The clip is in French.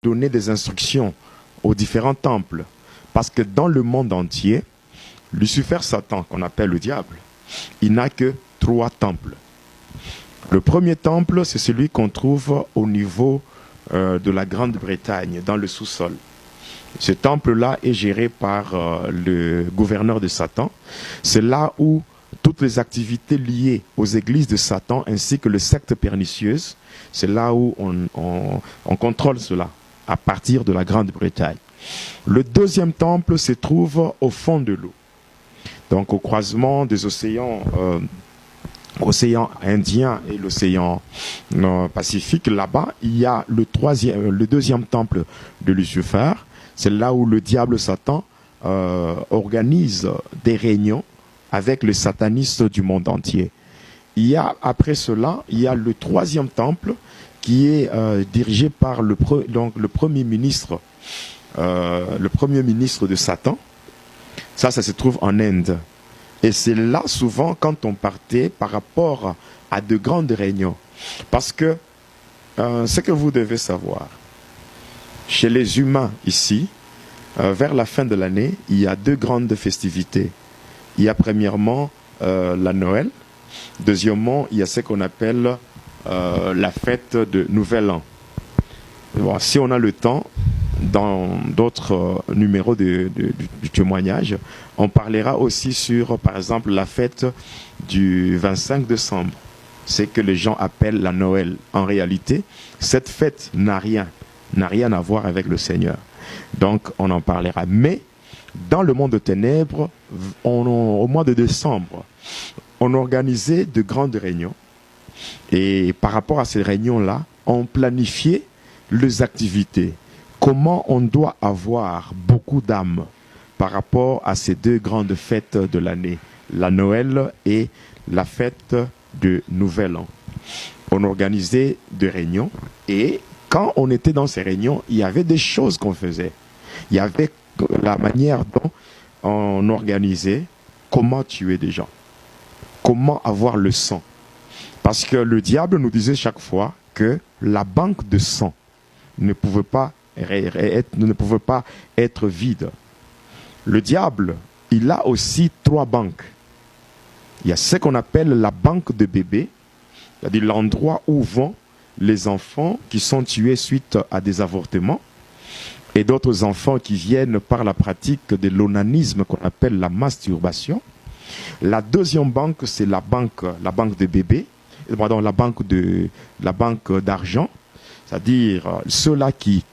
donner des instructions aux différents temples. Parce que dans le monde entier, Lucifer Satan, qu'on appelle le diable, il n'a que 3 temples. Le premier temple, c'est celui qu'on trouve au niveau de la Grande-Bretagne, dans le sous-sol. Ce temple-là est géré par le gouverneur de Satan. C'est là où toutes les activités liées aux églises de Satan ainsi que les sectes pernicieuses, c'est là où on contrôle cela, à partir de la Grande-Bretagne. Le deuxième temple se trouve au fond de l'eau, donc au croisement des océans, océan Indien et l'océan Pacifique. Là-bas, il y a le deuxième temple de Lucifer. C'est là où le diable Satan organise des réunions avec les satanistes du monde entier. Il y a, après cela, il y a le troisième temple qui est dirigé par le premier ministre de Satan. Ça se trouve en Inde. Et c'est là souvent quand on partait par rapport à de grandes réunions. Parce que ce que vous devez savoir, chez les humains ici, vers la fin de l'année, il y a 2 grandes festivités. Il y a premièrement la Noël. Deuxièmement, il y a ce qu'on appelle la fête de Nouvel An. Bon, si on a le temps, dans d'autres numéros du témoignage, on parlera aussi sur, par exemple, la fête du 25 décembre. C'est que les gens appellent la Noël. En réalité, cette fête n'a rien à voir avec le Seigneur. Donc, on en parlera. Mais, dans le monde de ténèbres, au mois de décembre, on organisait de grandes réunions. Et par rapport à ces réunions-là, on planifiait les activités. Comment on doit avoir beaucoup d'âmes par rapport à ces 2 grandes fêtes de l'année, la Noël et la fête de Nouvel An. On organisait des réunions et quand on était dans ces réunions, il y avait des choses qu'on faisait. Il y avait la manière dont on organisait comment tuer des gens, comment avoir le sang. Parce que le diable nous disait chaque fois que la banque de sang ne pouvait pas être vide. Le diable, il a aussi 3 banques. Il y a ce qu'on appelle la banque de bébés, c'est-à-dire l'endroit où vont les enfants qui sont tués suite à des avortements et d'autres enfants qui viennent par la pratique de l'onanisme qu'on appelle la masturbation. La deuxième banque, c'est la banque de bébés, pardon, la banque d'argent, c'est-à-dire ceux-là qui